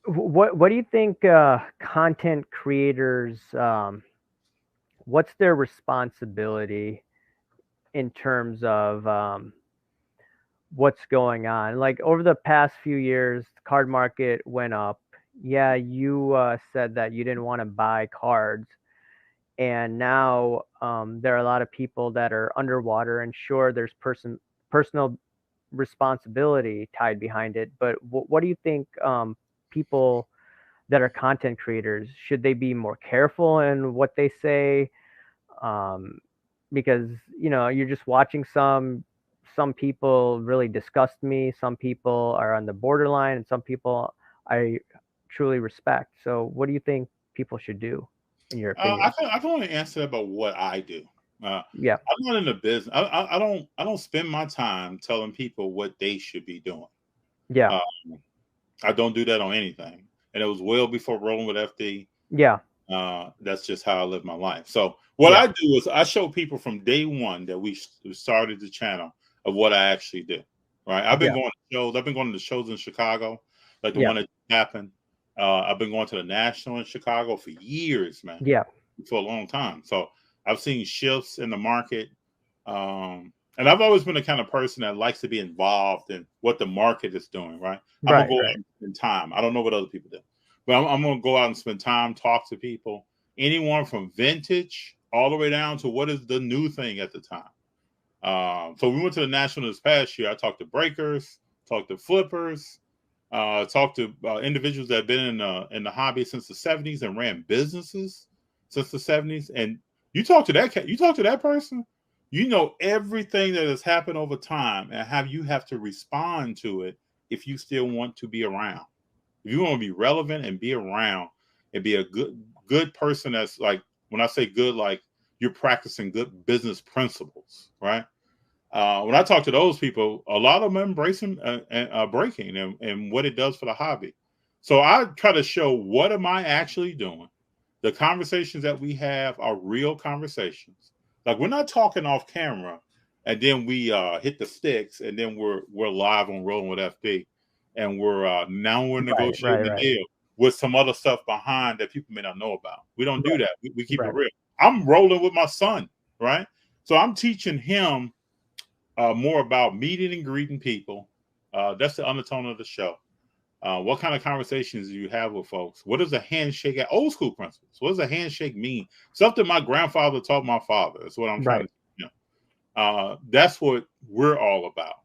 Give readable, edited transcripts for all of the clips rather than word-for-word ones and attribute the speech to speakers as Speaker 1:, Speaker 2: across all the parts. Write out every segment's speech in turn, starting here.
Speaker 1: What do you think content creators what's their responsibility in terms of what's going on? Like over the past few years, the card market went up. Yeah, you said that you didn't want to buy cards, and now there are a lot of people that are underwater, and sure, there's personal responsibility tied behind it. But what do you think people that are content creators should they be more careful in what they say? Um, because you're just watching some people really disgust me, some people are on the borderline, and some people I truly respect. So what do you think people should do in your opinion?
Speaker 2: I can only answer about what I do.
Speaker 1: Yeah,
Speaker 2: I'm not in the business. I don't spend my time telling people what they should be doing.
Speaker 1: yeah,
Speaker 2: Uh, I don't do that on anything, and it was well before rolling with FD.
Speaker 1: yeah,
Speaker 2: That's just how I live my life. So what
Speaker 1: yeah,
Speaker 2: I do is I show people from day one that we started the channel of what I actually do. Right? I've been
Speaker 1: yeah,
Speaker 2: going to shows. I've been going to shows in Chicago, like the
Speaker 1: yeah,
Speaker 2: one that happened. I've been going to the National in Chicago for years, man,
Speaker 1: yeah,
Speaker 2: for a long time. So I've seen shifts in the market. And I've always been the kind of person that likes to be involved in what the market is doing, right? I'm gonna
Speaker 1: right,
Speaker 2: go out
Speaker 1: right,
Speaker 2: and spend time. I don't know what other people do, but I'm gonna go out and spend time, talk to people, anyone from vintage all the way down to what is the new thing at the time. So we went to the National this past year. I talked to breakers, talked to flippers, talked to individuals that have been in the hobby since the '70s and ran businesses since the '70s. And you talk to that person, you know everything that has happened over time and how you have to respond to it if you still want to be around. If you want to be relevant and be around and be a good person, that's like, when I say good, like you're practicing good business principles, right? When I talk to those people, a lot of them embracing breaking and what it does for the hobby. So I try to show, what am I actually doing? The conversations that we have are real conversations. Like, we're not talking off camera and then we hit the sticks and then we're live on Rolling with FB, and we're
Speaker 1: right, right,
Speaker 2: negotiating the
Speaker 1: right,
Speaker 2: deal with some other stuff behind that people may not know about. We don't do that. We keep it
Speaker 1: right,
Speaker 2: real. I'm rolling with my son, right? So I'm teaching him more about meeting and greeting people. That's the undertone of the show. What kind of conversations do you have with folks? What is a handshake at old school principles? What does a handshake mean? Something my grandfather taught my father. That's what I'm trying
Speaker 1: right,
Speaker 2: to, that's what we're all about.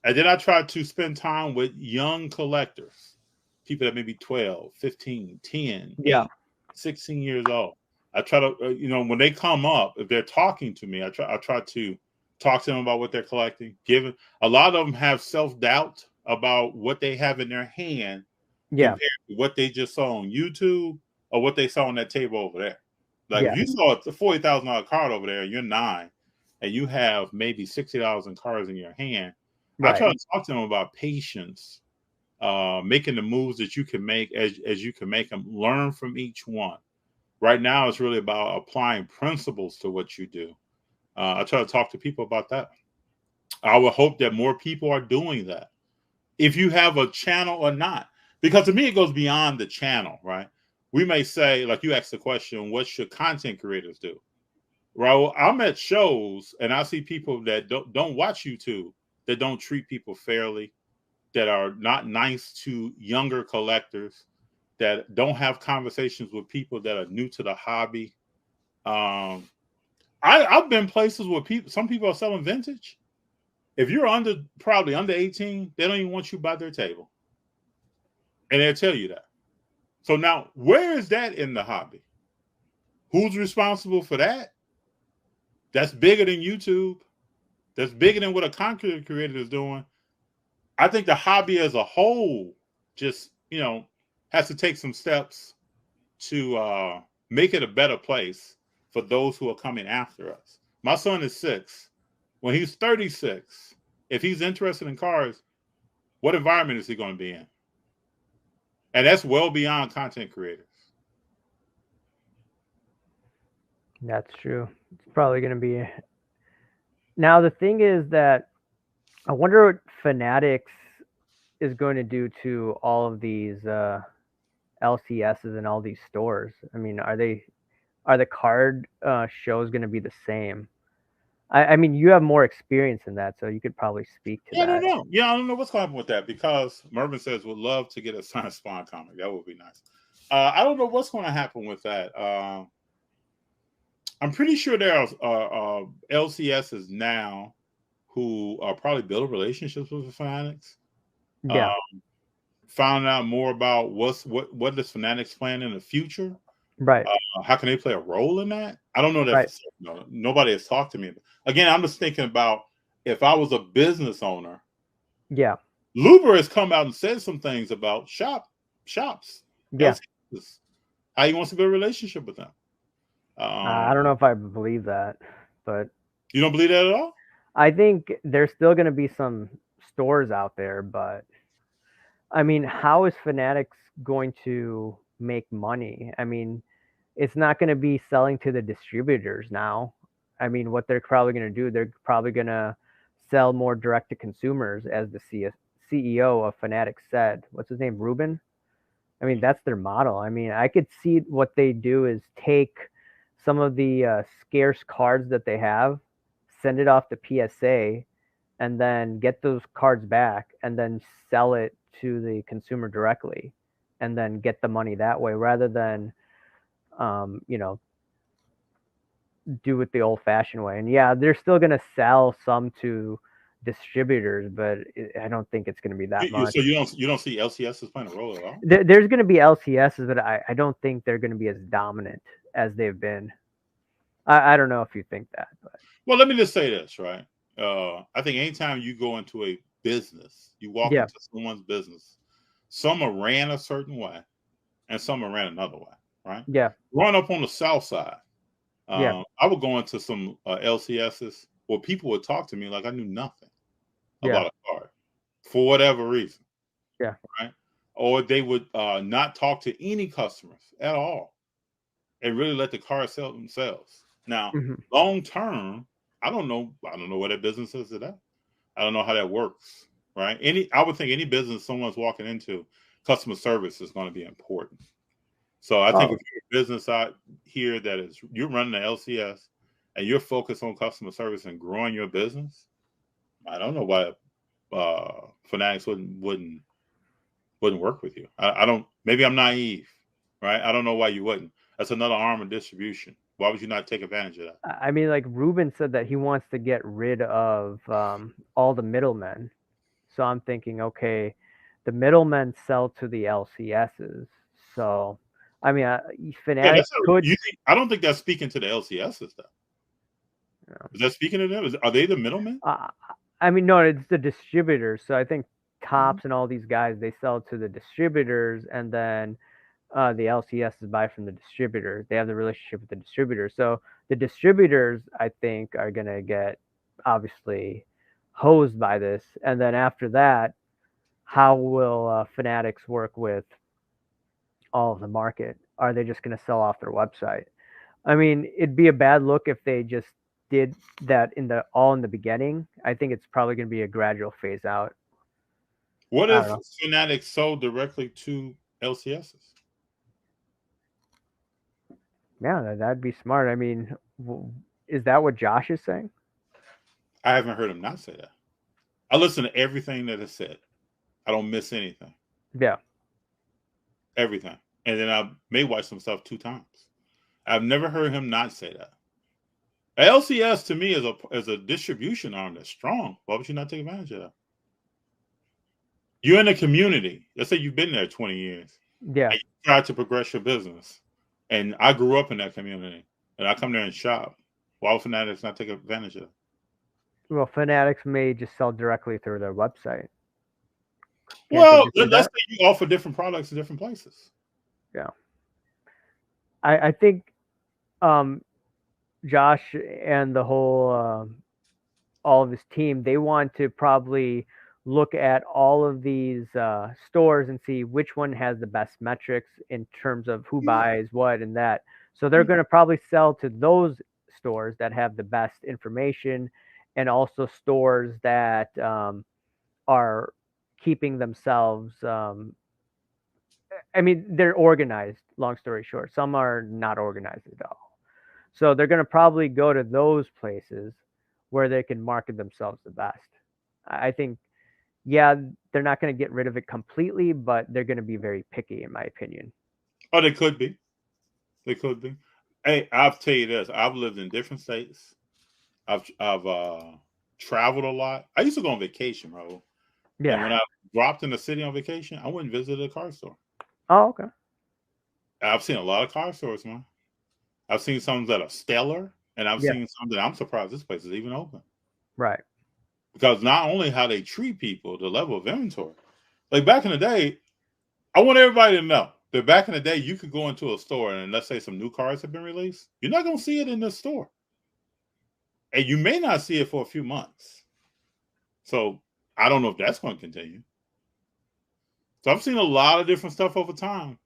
Speaker 2: And then I try to spend time with young collectors, people that may be 12, 15, 10,
Speaker 1: yeah,
Speaker 2: 8, 16 years old. I try to, when they come up, if they're talking to me, I try to talk to them about what they're collecting. Given a lot of them have self doubt about what they have in their hand
Speaker 1: yeah,
Speaker 2: compared to what they just saw on YouTube or what they saw on that table over there. Like,
Speaker 1: yeah,
Speaker 2: if you saw a $40,000 card over there, and you're 9, and you have maybe $60 in cards in your hand, I
Speaker 1: right,
Speaker 2: try to talk to them about patience, making the moves that you can make as you can make them. Learn from each one. Right now, it's really about applying principles to what you do. I try to talk to people about that. I would hope that more people are doing that. If you have a channel or not, because to me, it goes beyond the channel, right? We may say, like you asked the question, what should content creators do? Right? I'm at shows and I see people that don't watch YouTube, that don't treat people fairly, that are not nice to younger collectors, that don't have conversations with people that are new to the hobby. Um, I've been places where some people are selling vintage. If you're probably under 18, they don't even want you by their table, and they'll tell you that. So now, where is that in the hobby? Who's responsible for that? That's bigger than YouTube. That's bigger than what a content creator is doing. I think the hobby as a whole just, has to take some steps to make it a better place for those who are coming after us. My son is 6. When he's 36, if he's interested in cars, what environment is he going to be in? And that's well beyond content creators.
Speaker 1: that's true. It's probably going to be now the thing is that I wonder what Fanatics is going to do to all of these LCSs and all these stores? I mean, are the card shows going to be the same? I mean, you have more experience in that, so you could probably speak to
Speaker 2: Yeah, I don't
Speaker 1: that.
Speaker 2: know. Yeah, I don't know what's going to happen with that because Mervin says would love to get a signed Spawn comic. That would be nice. I don't know what's going to happen with that. I'm pretty sure there are LCSs now who are probably building relationships with the Fanatics. Uh,
Speaker 1: Yeah,
Speaker 2: Found out more about what does Fanatics plan in the future.
Speaker 1: right,
Speaker 2: How can they play a role in that? I don't know that for
Speaker 1: right.
Speaker 2: certain. No, nobody has talked to me. Again, I'm just thinking about if I was a business owner.
Speaker 1: Yeah,
Speaker 2: Luber has come out and said some things about shops,
Speaker 1: yeah.
Speaker 2: LCSs, how he wants to build a relationship with them. Um,
Speaker 1: I don't know if I believe that, but
Speaker 2: you don't believe that at all?
Speaker 1: I think there's still going to be some stores out there. But I mean, how is Fanatics going to make money? I mean, it's not going to be selling to the distributors now. I mean, what they're probably going to do, they're probably going to sell more direct to consumers, as the CEO of Fanatics said. What's his name? Ruben? I mean, that's their model. I mean, I could see what they do is take some of the scarce cards that they have, send it off to PSA, and then get those cards back and then sell it to the consumer directly and then get the money that way rather than, you know, do it the old fashioned way. And yeah, they're still going to sell some to distributors, but I don't think it's going to be that much.
Speaker 2: So you don't see LCS as playing a role at all?
Speaker 1: There's going to be LCSs, but I don't think they're going to be as dominant as they've been. I don't know if you think that, but
Speaker 2: Well, let me just say this, right? I think anytime you go into a business, you walk
Speaker 1: yeah,
Speaker 2: into someone's business, some are ran a certain way and some are ran another way, right?
Speaker 1: yeah,
Speaker 2: Growing up on the South Side,
Speaker 1: yeah,
Speaker 2: I would go into some LCSs where people would talk to me like I knew nothing
Speaker 1: yeah,
Speaker 2: about a card for whatever reason,
Speaker 1: yeah,
Speaker 2: right? Or they would not talk to any customers at all and really let the cars sell themselves. Now,
Speaker 1: hmm,
Speaker 2: long term, I don't know. I don't know what that business is today. I don't know how that works, right? I would think any business someone's walking into, customer service is going to be important. So I think
Speaker 1: oh,
Speaker 2: if you're a business out here that is you're running an LCS and you're focused on customer service and growing your business, I don't know why Fanatics wouldn't work with you. I don't. Maybe I'm naive, right? I don't know why you wouldn't. That's another arm of distribution. Why would you not take advantage of that?
Speaker 1: I mean, like Ruben said that he wants to get rid of all the middlemen. So I'm thinking, okay, the middlemen sell to the LCSs. So, I mean,
Speaker 2: Yeah,
Speaker 1: Fanatics could,
Speaker 2: I don't think that's speaking to the LCSs though.
Speaker 1: you know,
Speaker 2: Is that speaking to them? Are they the middlemen?
Speaker 1: uh, I mean, no, it's the distributors. So I think
Speaker 2: Mhm.
Speaker 1: Tops and all these guys, they sell to the distributors, and then the LCSs buy from the distributor. They have the relationship with the distributor. So the distributors, I think, are going to get obviously hosed by this. And then after that, how will Fanatics work with all of the market? Are they just going to sell off their website? I mean, it'd be a bad look if they just did that in the beginning. I think it's probably going to be a gradual phase out.
Speaker 2: What
Speaker 1: I don't
Speaker 2: if
Speaker 1: know.
Speaker 2: Fanatics sold directly to LCSs?
Speaker 1: Yeah, that'd be smart. I mean, is that what Josh is saying?
Speaker 2: I haven't heard him not say that. I listen to everything that is said. I don't miss anything.
Speaker 1: Yeah.
Speaker 2: Everything. And then I may watch some stuff 2 times. I've never heard him not say that. LCS to me is a distribution arm that's strong. Why would you not take advantage of that? You're in the community. Let's say you've been there 20 years
Speaker 1: Yeah.
Speaker 2: and you try to progress your business. And I grew up in that community and I come there and shop. Why would Fanatics not take advantage of it?
Speaker 1: Well, Fanatics may just sell directly through their website. Can't they
Speaker 2: Well,
Speaker 1: just do
Speaker 2: let's
Speaker 1: that?
Speaker 2: say you offer different products in different places.
Speaker 1: Yeah. I think um, Josh and the whole all of his team, they want to probably look at all of these stores and see which one has the best metrics in terms of who buys what and that. So they're going to probably sell to those stores that have the best information, and also stores that are keeping themselves. I mean, they're organized. Long story short, some are not organized at all. So they're going to probably go to those places where they can market themselves the best. I think, yeah, they're not going to get rid of it completely, but they're going to be very picky, in my opinion.
Speaker 2: Oh, they could be. They could be. Hey, I'll tell you this. I've lived in different states. I've traveled a lot. I used to go on vacation, bro. And
Speaker 1: Yeah.
Speaker 2: when I dropped in the city on vacation, I went and visited a car store.
Speaker 1: Oh, okay.
Speaker 2: I've seen a lot of car stores, man. I've seen some that are stellar, and I've
Speaker 1: Yeah.
Speaker 2: seen some that I'm surprised this place is even open.
Speaker 1: Right.
Speaker 2: Because not only how they treat people, the level of inventory. Like back in the day, I want everybody to know that back in the day, you could go into a store and let's say some new cars have been released. You're not going to see it in this store. And you may not see it for a few months. So I don't know if that's going to continue. So I've seen a lot of different stuff over time.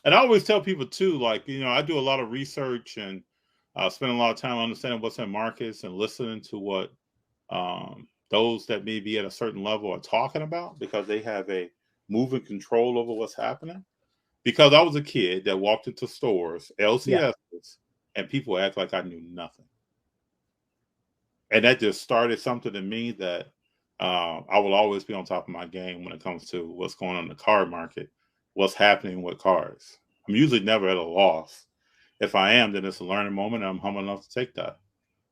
Speaker 2: And I always tell people too, like, I do a lot of research and spend a lot of time understanding what's in markets and listening to what those that may be at a certain level are talking about because they have a moving control over what's happening. Because I was a kid that walked into stores,
Speaker 1: Yeah.
Speaker 2: LCSs, and people act like I knew nothing. And that just started something in me that I will always be on top of my game when it comes to what's going on in the car market, what's happening with cars. I'm usually never at a loss. If I am, then it's a learning moment and I'm humble enough to take that.